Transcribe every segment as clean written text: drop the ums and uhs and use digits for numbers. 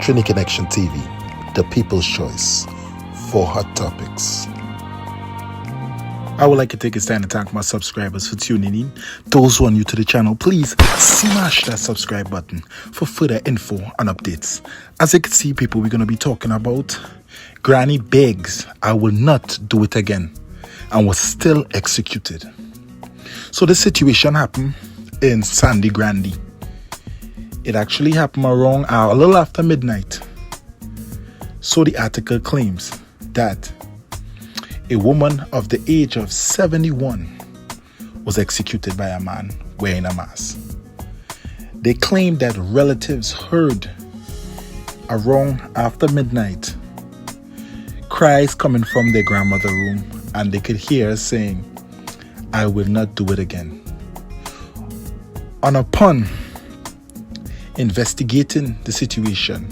Trini Connection TV, the people's choice for hot topics. I would like to take this time to thank my subscribers for tuning in. Those who are new to the channel, please smash that subscribe button for further info and updates. As you can see, people, we're going to be talking about Granny begs I will not do it again and was still executed. So this situation happened in Sandy Grande. It actually happened around a little after midnight. So the article claims that a woman of the age of 71 was executed by a man wearing a mask. They claim that relatives heard around after midnight cries coming from their grandmother's room, and they could hear her saying, "I will not do it again." And upon investigating the situation,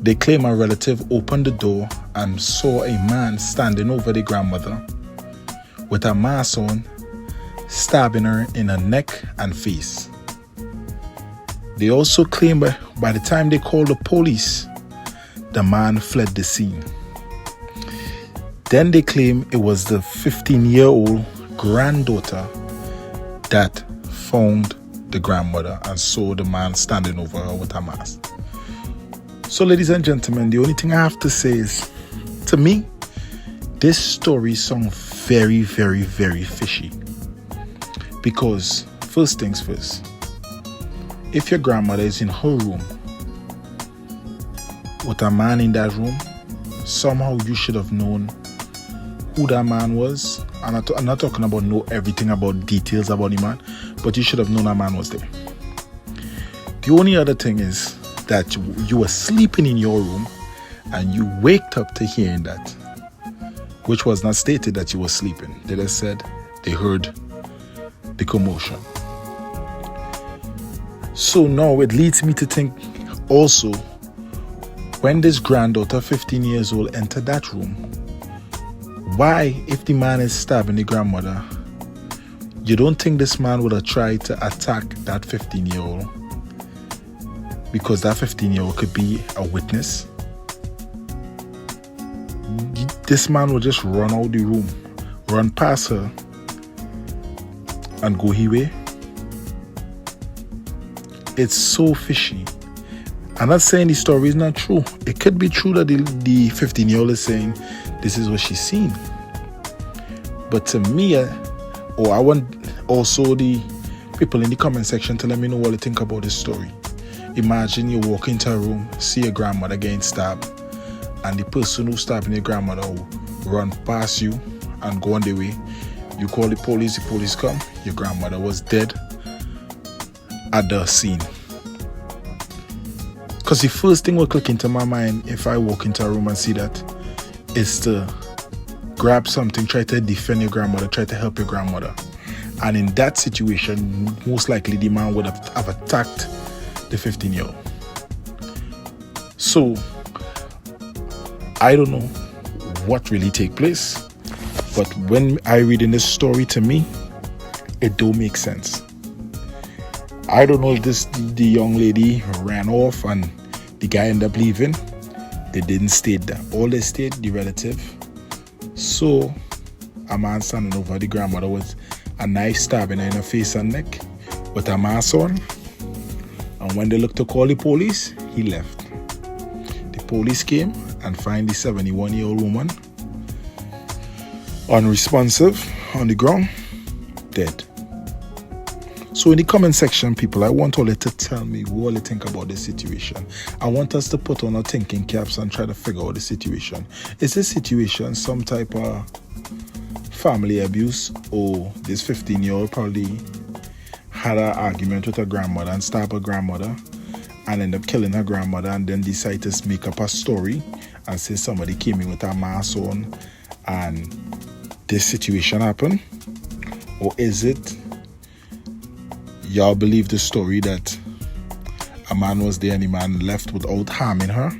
they claim a relative opened the door and saw a man standing over the grandmother with a mask on, stabbing her in her neck and face. They also claim by the time they called the police, the man fled the scene. Then they claim it was the 15-year-old granddaughter that found the grandmother and saw the man standing over her with a mask. So, ladies and gentlemen, the only thing I have to say is, to me, this story sounds very, very, very fishy. Because, first things first, if your grandmother is in her room with a man in that room, somehow you should have known who that man was. I'm not talking about know everything about details about the man, but you should have known that man was there. The only other thing is that you were sleeping in your room and you waked up to hearing that, which was not stated that you were sleeping. They just said they heard the commotion. So now it leads me to think also, when this granddaughter, 15 years old, entered that room, why, if the man is stabbing the grandmother, you don't think this man would have tried to attack that 15-year-old? Because that 15-year-old could be a witness. This man would just run out the room, run past her, and go his way. It's so fishy. I'm not saying the story is not true. It could be true that the 15-year-old is saying this is what she's seen. But to me, I want also the people in the comment section to let me know what they think about this story. Imagine you walk into a room, see your grandmother getting stabbed, and the person who's stabbing your grandmother will run past you and go on their way. You call the police come, your grandmother was dead at the scene. Because the first thing will click into my mind if I walk into a room and see that is to grab something, try to defend your grandmother, try to help your grandmother. And in that situation, most likely the man would have attacked the 15-year-old. So, I don't know what really take place, but when I read in this story, to me, it don't make sense. I don't know if the young lady ran off and the guy ended up leaving. They didn't state that. All they stayed, the relative. So, a man standing over the grandmother with a knife stabbing her in her face and neck with a mask on. And when they looked to call the police, he left. The police came and found the 71-year-old woman unresponsive on the ground, dead. So in the comment section, people, I want all you to tell me what you think about this situation. I want us to put on our thinking caps and try to figure out the situation. Is this situation some type of family abuse, or this 15-year-old probably had an argument with her grandmother and stabbed her grandmother and ended up killing her grandmother, and then decided to make up a story and say somebody came in with a mask on and this situation happened? Or is it y'all believe the story that a man was there and the man left without harming her?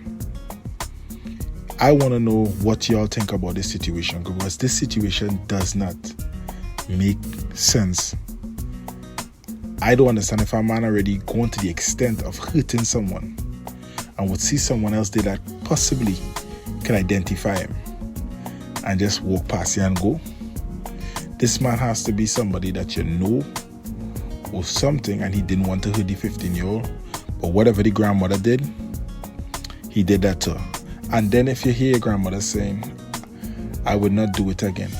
I want to know what y'all think about this situation, because this situation does not make sense. I don't understand if a man already gone to the extent of hurting someone and would see someone else there that possibly can identify him and just walk past you and go. This man has to be somebody that you know or something, and he didn't want to hurt the 15-year-old. But whatever the grandmother did, he did that to her. And then if you hear your grandmother saying, I would not do it again.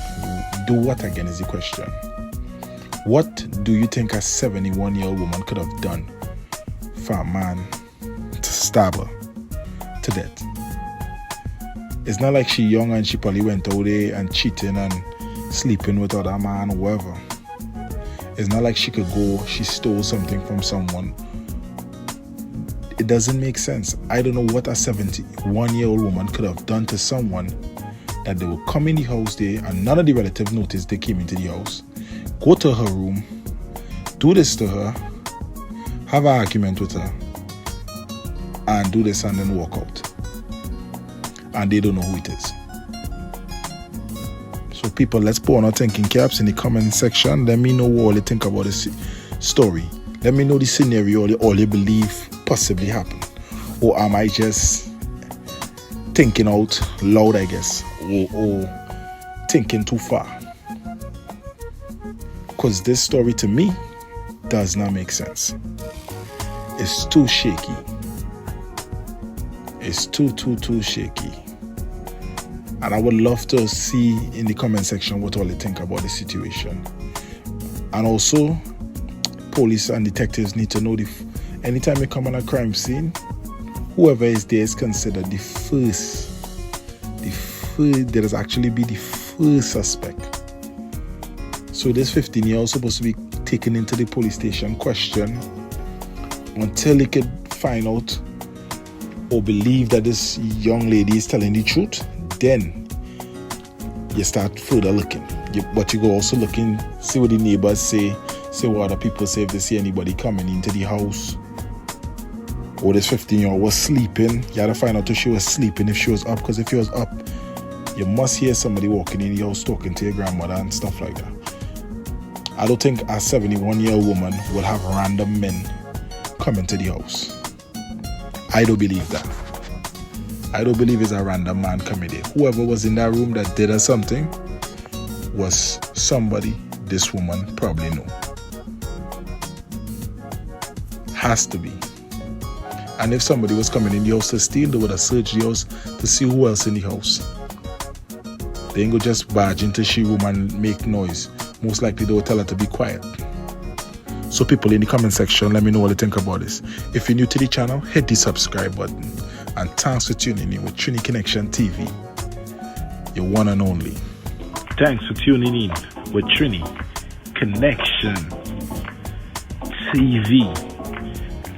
Do what again is the question. What do you think a 71-year-old woman could have done for a man to stab her to death? It's not like she young and she probably went out there and cheating and sleeping with other man or whatever. It's not like she could go, she stole something from someone. It doesn't make sense. I don't know what a 71-year-old woman could have done to someone that they would come in the house there and none of the relatives noticed they came into the house, go to her room, do this to her, have an argument with her, and do this and then walk out. And they don't know who it is. So people, let's put on our thinking caps in the comment section. Let me know what you think about this story. Let me know the scenario all you believe possibly happened. Or am I just thinking out loud, I guess, or thinking too far? Because this story to me does not make sense. It's too shaky. It's too shaky. And I would love to see in the comment section what all you think about the situation. And also, police and detectives need to know anytime you come on a crime scene, whoever is there is considered the first, there is actually be the first suspect. So this 15-year-old supposed to be taken into the police station, questioned until he could find out or believe that this young lady is telling the truth. Then you start further looking. But you go also looking, see what the neighbors say what other people say if they see anybody coming into the house. Or this 15-year-old was sleeping. You had to find out if she was sleeping, if she was up. Because if she was up, you must hear somebody walking in the house talking to your grandmother and stuff like that. I don't think a 71-year-old woman will have random men come into the house. I don't believe that. I don't believe it's a random man coming there. Whoever was in that room that did her something was somebody this woman probably knew. Has to be. And if somebody was coming in the house to steal, they would have searched the house to see who else in the house. They ain't go just barge into she room and make noise. Most likely they will tell her to be quiet. So people in the comment section, let me know what you think about this. If you're new to the channel, hit the subscribe button. And thanks for tuning in with Trini Connection TV, your one and only. Thanks for tuning in with Trini Connection TV.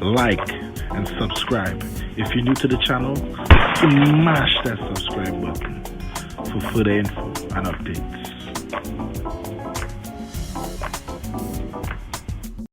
Like and subscribe. If you're new to the channel, smash that subscribe button for further info and updates.